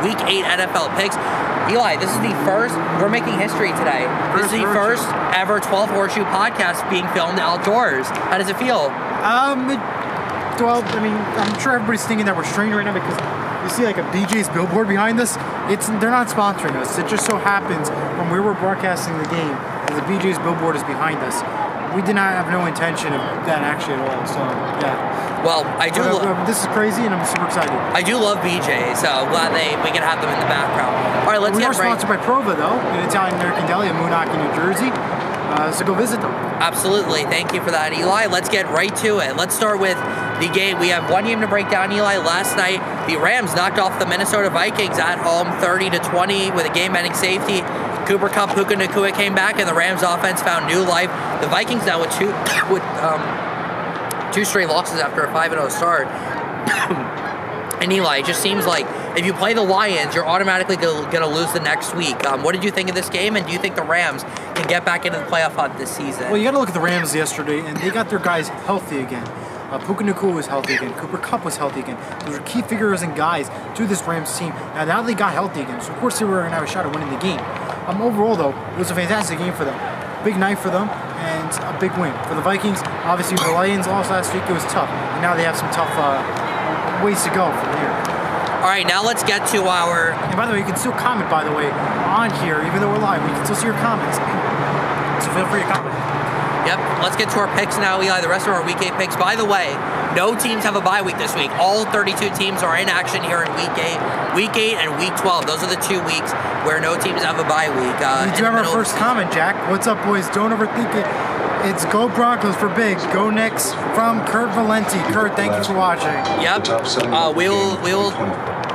Week 8 NFL picks. Eli, this is the first, we're making history today. This is the first ever 12 Horseshoe podcast being filmed outdoors. How does it feel? Well, I mean, I'm sure everybody's thinking that we're strange right now because you see like a BJ's billboard behind us. They're not sponsoring us. It just so happens when we were broadcasting the game that the BJ's billboard is behind us. We did not have no intention of that actually at all. So yeah. Well, I do. This is crazy, and I'm super excited. I do love BJ, so glad we can have them in the background. All right, let's get right. We are sponsored by Prova, though, an Italian-American deli in Moonachie, New Jersey. So go visit them. Absolutely. Thank you for that, Eli. Let's get right to it. Let's start with the game. We have one game to break down, Eli. Last night, the Rams knocked off the Minnesota Vikings at home 30-20 with a game-ending safety. Cooper Kupp, Puka Nacua came back, and the Rams offense found new life. The Vikings now with two straight losses after a 5-0 start. And Eli, it just seems like if you play the Lions, you're automatically going to lose the next week. What did you think of this game, and do you think the Rams can get back into the playoff hunt this season? Well, you got to look at the Rams yesterday, and they got their guys healthy again. Puka Nacua was healthy again. Cooper Kupp was healthy again. Those are key figures and guys to this Rams team. Now they got healthy again, so of course they were going to have a shot at winning the game. Overall, though, it was a fantastic game for them. Big night for them, and a big win. For the Vikings, obviously the Lions lost last week, it was tough. And now they have some tough ways to go from here. All right, now let's get to our... And by the way, you can still comment, by the way, on here, even though we're live. We can still see your comments. So feel free to comment. Yep, let's get to our picks now, Eli. The rest of our Week 8 picks. By the way, no teams have a bye week this week. All 32 teams are in action here in Week 8. Week 8 and Week 12. Those are the 2 weeks where no teams have a bye week. We do have our first comment, Jack. What's up, boys? Don't overthink it. It's Go Broncos for big. Go Knicks from Kurt Valenti. Kurt, thank you for watching. Yep. We'll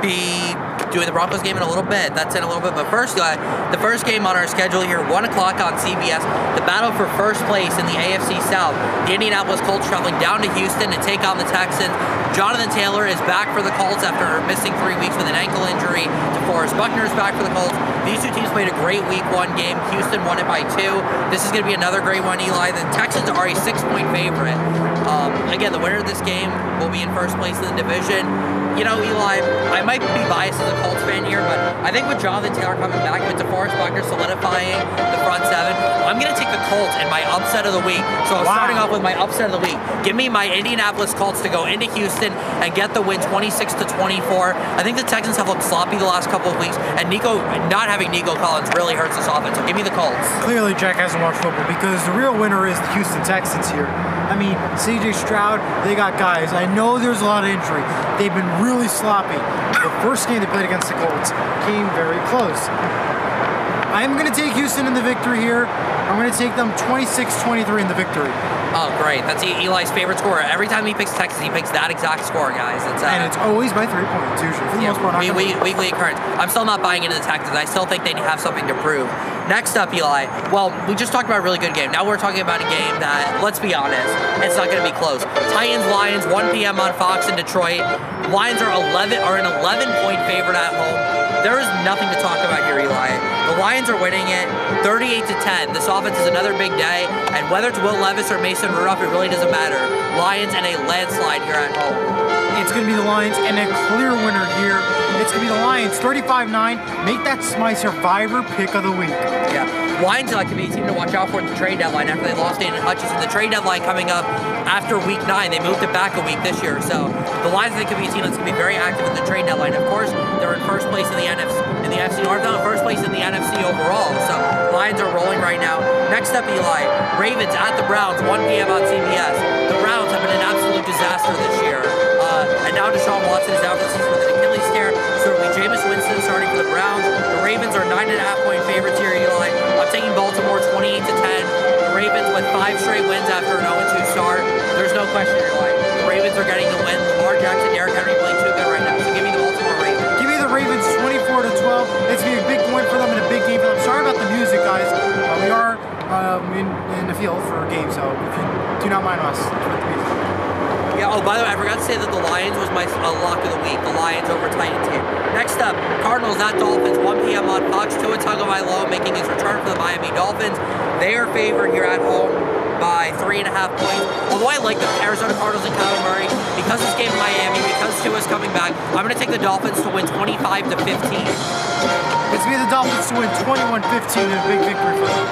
be doing the Broncos game in a little bit. That's in a little bit. But first, the first game on our schedule here, 1 o'clock on CBS. The battle for first place in the AFC South. The Indianapolis Colts traveling down to Houston to take on the Texans. Jonathan Taylor is back for the Colts after missing 3 weeks with an ankle injury. DeForest Buckner is back for the Colts. These two teams played a great Week 1 game. Houston won it by 2. This is going to be another great one, Eli. The Texans are a 6-point favorite. Again, the winner of this game will be in first place in the division. You know, Eli, I might be biased as a Colts fan here, but I think with Jonathan Taylor coming back, with DeForest Buckner solidifying the front 7, I'm going to take the Colts in my upset of the week. So I'm starting off with my upset of the week. Give me my Indianapolis Colts to go into Houston and get the win 26-24. I think the Texans have looked sloppy the last couple of weeks, and not having Nico Collins really hurts this offense. So give me the Colts. Clearly, Jack hasn't watched football because the real winner is the Houston Texans here. I mean, C.J. Stroud, they got guys. I know there's a lot of injury. They've been really sloppy. The first game they played against the Colts came very close. I'm going to take Houston in the victory here. I'm going to take them 26-23 in the victory. Oh, great. That's Eli's favorite score. Every time he picks Texas, he picks that exact score, guys. And it's always by 3 points, usually. For the most part, weekly occurrence. I'm still not buying into the Texans. I still think they have something to prove. Next up, Eli. Well, we just talked about a really good game. Now we're talking about a game that, let's be honest, it's not going to be close. Titans-Lions, 1 p.m. on Fox in Detroit. Lions are an 11-point favorite at home. There is nothing to talk about here, Eli. The Lions are winning it 38-10. This offense is another big day, and whether it's Will Levis or Mason Rudolph, it really doesn't matter. Lions and a landslide here at home. It's going to be the Lions and a clear winner here. It's going to be the Lions 35-9. Make that my survivor pick of the week. Yeah. Lions are like to be a team to watch out for at the trade deadline after they lost Aiden Hutchinson. The trade deadline coming up after Week 9. They moved it back a week this year. So the Lions, they could be a team that's going to be very active in the trade deadline. Of course, they're in first place in the NFC North, now in first place in the NFC overall. So Lions are rolling right now. Next up, Eli. Ravens at the Browns, 1 p.m. on CBS. The Browns have been an absolute disaster this year. And now Deshaun Watson is out for the season with an Achilles tear. So it'll be Jameis Winston starting for the Browns. The Ravens are 9.5-point favorites here, Eli. I'm taking Baltimore 28-10. The Ravens with 5 straight wins after an 0-2 start. There's no question, Eli. The Ravens are getting the win. Lamar Jackson, Derrick Henry playing too good right now. So give me the Baltimore Ravens. Give me the Ravens 24-12. It's going to be a big win for them and a big game for them. Sorry about the music, guys. We are in the field for a game, so if you do not mind us with the music. Yeah, oh, by the way, I forgot to say that the Lions was my lock of the week. The Lions over Titans here. Next up, Cardinals at Dolphins, 1 p.m. on Fox. Tua Tagovailoa making his return for the Miami Dolphins. They are favored here at home by 3.5 points. Although I like the Arizona Cardinals and Kyler Murray because this game in Miami, because Tua's coming back, I'm going to take the Dolphins to win 25-15. It's going to be the Dolphins to win 21-15 in a big victory for them.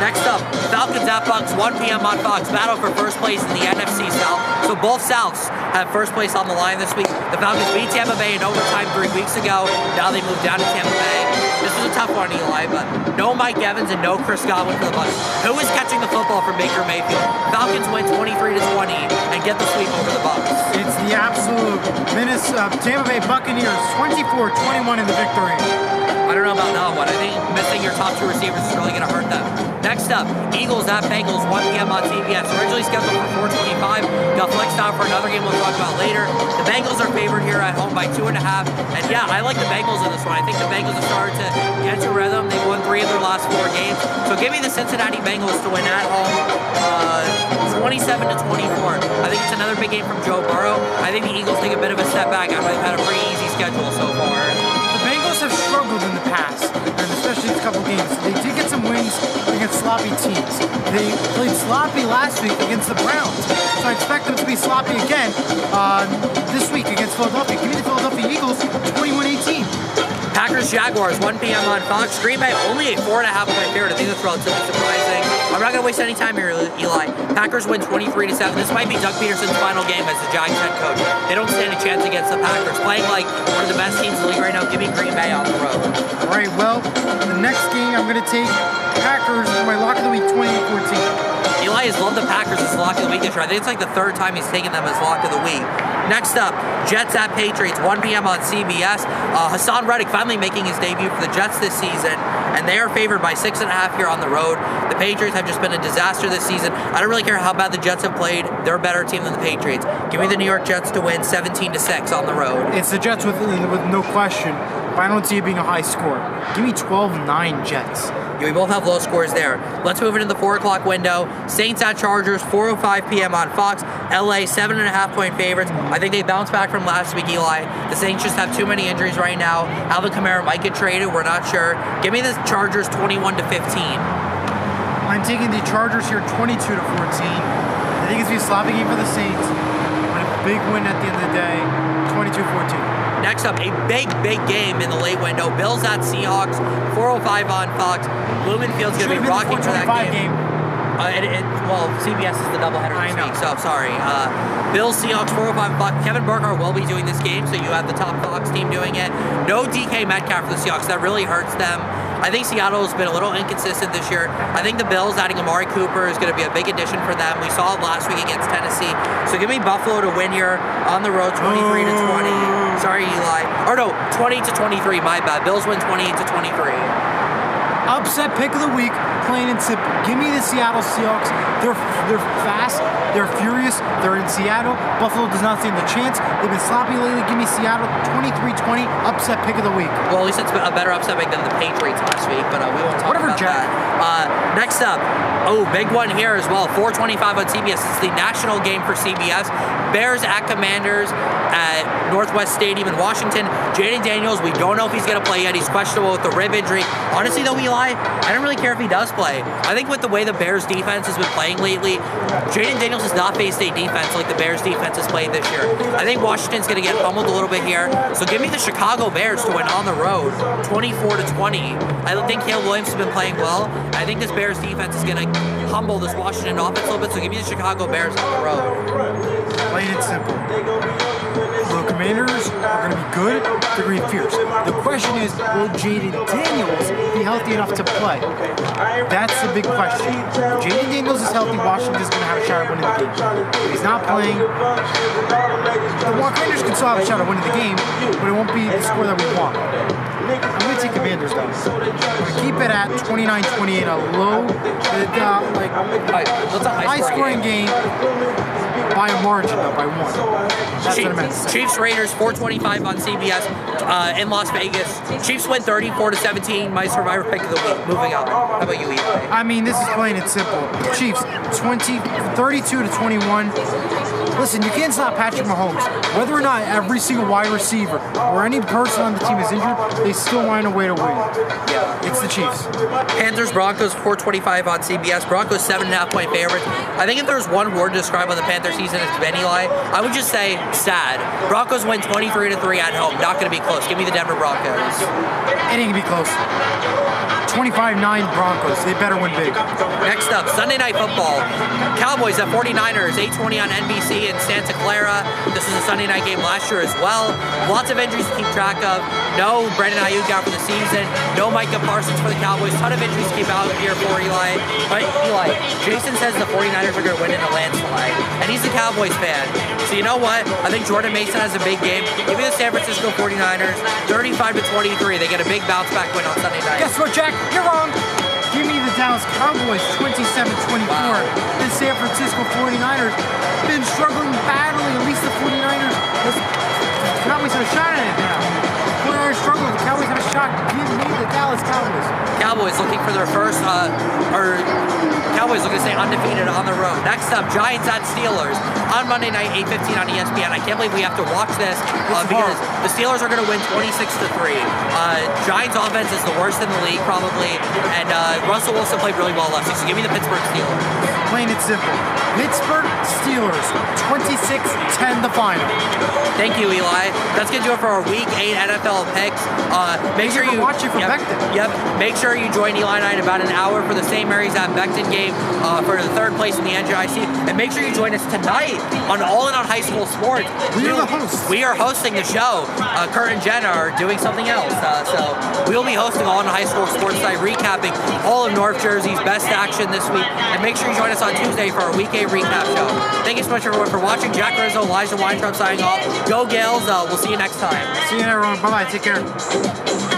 Next up, Falcons at Bucks, 1 p.m. on Fox. Battle for first place in the NFC South. So both Souths have first place on the line this week. The Falcons beat Tampa Bay in overtime 3 weeks ago. Now they move down to Tampa Bay. This is a tough one, Eli, but no Mike Evans and no Chris Godwin for the Bucks. Who is catching the football from Baker Mayfield? Falcons win 23-20 and get the sweep over the Bucks. It's the absolute Tampa Bay Buccaneers, 24-21 in the victory. I don't know about that one. I think missing your top 2 receivers is really going to hurt them. Next up, Eagles at Bengals, 1 p.m. on CBS. Originally scheduled for 4:25. Got flexed out for another game we'll talk about later. The Bengals are favored here at home by 2.5. And yeah, I like the Bengals in this one. I think the Bengals have started to get into rhythm. They've won 3 of their last 4 games. So give me the Cincinnati Bengals to win at home 27-24. I think it's another big game from Joe Burrow. I think the Eagles take a bit of a step back. I know they've had a pretty easy schedule so far. Have struggled in the past, and especially these couple games. They did get some wins against sloppy teams. They played sloppy last week against the Browns, so I expect them to be sloppy again this week against Philadelphia. Give me the Philadelphia Eagles 21-18. Packers-Jaguars, 1 p.m. on Fox. Green Bay only a 4.5-point favorite. I think that's relatively surprising. I'm not going to waste any time here, Eli. Packers win 23-7. This might be Doug Peterson's final game as the Jags head coach. They don't stand a chance against the Packers. Playing like one of the best teams in the league right now. Give me Green Bay on the road. All right, well, the next game I'm going to take Packers for my lock of the week, 28-14. Eli has loved the Packers as lock of the week this year. I think it's like the 3rd time he's taken them as lock of the week. Next up, Jets at Patriots, 1 p.m. on CBS. Hassan Reddick finally making his debut for the Jets this season, and they are favored by 6.5 here on the road. The Patriots have just been a disaster this season. I don't really care how bad the Jets have played. They're a better team than the Patriots. Give me the New York Jets to win 17-6 on the road. It's the Jets with no question, but I don't see it being a high score. Give me 12-9 Jets. We both have low scores there. Let's move into the 4 o'clock window. Saints at Chargers, 4:05 p.m. on Fox. LA, 7.5-point favorites. I think they bounced back from last week, Eli. The Saints just have too many injuries right now. Alvin Kamara might get traded. We're not sure. Give me the Chargers 21-15. I'm taking the Chargers here 22-14. I think it's going to be a sloppy game for the Saints, but a big win at the end of the day, 22-14. Next up, a big game in the late window. Bills at Seahawks, 4:05 on Fox. Blumenfield's going to be rocking for that game. Well, CBS is the doubleheader this week, so sorry. Bills, Seahawks, 4:05 on Fox. Kevin Burkhardt will be doing this game, so you have the top Fox team doing it. No DK Metcalf for the Seahawks. That really hurts them. I think Seattle has been a little inconsistent this year. I think the Bills adding Amari Cooper is going to be a big addition for them. We saw it last week against Tennessee. So give me Buffalo to win here on the road, 23-20. Sorry, Eli. Or no, 20-23, my bad. Bills win 28-23. Upset pick of the week, plain and simple. Give me the Seattle Seahawks. They're fast, they're furious, they're in Seattle. Buffalo does not stand a chance. They've been sloppy lately. Give me Seattle 23-20, upset pick of the week. Well, at least it's a better upset pick than the Patriots last week, but we won't talk about Jack. that. Next up, big one here as well, 4:25 on CBS. It's the national game for CBS. Bears at Commanders at Northwest Stadium in Washington. Jaden Daniels, we don't know if he's going to play yet. He's questionable with the rib injury. Honestly, though, Eli, I don't really care if he does play. I think with the way the Bears defense has been playing lately, Jaden Daniels has not faced a defense like the Bears defense has played this year. I think Washington's going to get pummeled a little bit here. So give me the Chicago Bears to win on the road, 24-20. I think Caleb Williams has been playing well. I think this Bears defense is going to humble this Washington offense a little bit. So give me the Chicago Bears on the road. Plain and simple. The Commanders are going to be good. They're going to be fierce. The question is, will Jaden Daniels be healthy enough to play? That's the big question. If Jaden Daniels is healthy, Washington's going to have a shot at winning the game. If he's not playing, the Commanders can still have a shot at winning the game, but it won't be the score that we want. I'm going to take Commanders, though. I'm going to keep it at 29-28, a low, high-scoring game. By a margin, though, by 1. That's what I meant. Chiefs Raiders, 4:25 on CBS in Las Vegas. Chiefs win 34-17. My survivor pick of the week. Moving on. How about you, Eli? I mean, this is plain and simple. Chiefs 32-21. Listen, you can't stop Patrick Mahomes. Whether or not every single wide receiver or any person on the team is injured, they still find a way to win. It's the Chiefs. Panthers Broncos 4:25 on CBS. Broncos 7.5-point favorites. I think if there's one word to describe how the Panther season has been, Eli, I would just say sad. Broncos win 23-3 at home. Not going to be close. Give me the Denver Broncos. It ain't gonna be close. 25-9 Broncos. They better win big. Next up, Sunday Night Football. Cowboys at 49ers, 8:20 on NBC in Santa Clara. This was a Sunday night game last year as well. Lots of injuries to keep track of. No Brandon Ayuk out for the season. No Micah Parsons for the Cowboys. Ton of injuries to keep out here for Eli. But Eli, Jason says the 49ers are going to win in a landslide. And he's a Cowboys fan. So you know what? I think Jordan Mason has a big game. Give me the San Francisco 49ers, 35-23. They get a big bounce back win on Sunday night. Guess what, Jack? You're wrong. Give me the Dallas Cowboys 27-24. Wow. The San Francisco 49ers been struggling badly. At least the 49ers. The Cowboys have a shot at it now. 49ers struggle. The Cowboys have a shot. Give me the Dallas Cowboys. Cowboys looking for their first, Cowboys looking to stay undefeated on the road. Next up, Giants at Steelers on Monday night, 8:15 on ESPN. I can't believe we have to watch this because the Steelers are going to win 26-3. Giants offense is the worst in the league probably, and Russell Wilson played really well last week. So give me the Pittsburgh Steelers. Plain and simple. Pittsburgh Steelers 26-10 the final. Thank you, Eli. That's going to do it for our Week 8 NFL picks. Make sure you watch it for Becton. Yep. Make sure you join Eli and I in about an hour for the St. Mary's at Becton game for the third place in the NJIC. And make sure you join us tonight on All In on High School Sports. We are the hosts. We are hosting the show. Kurt and Jen are doing something else. So we'll be hosting All In High School Sports tonight, recapping all of North Jersey's best action this week. And make sure you join us on Tuesday for our Week 8 recap show. Thank you so much, everyone, for watching. Jack Rizzo, Elijah Weintraub signing off. Go Gales. We'll see you next time. See you, everyone. Bye-bye. Take care.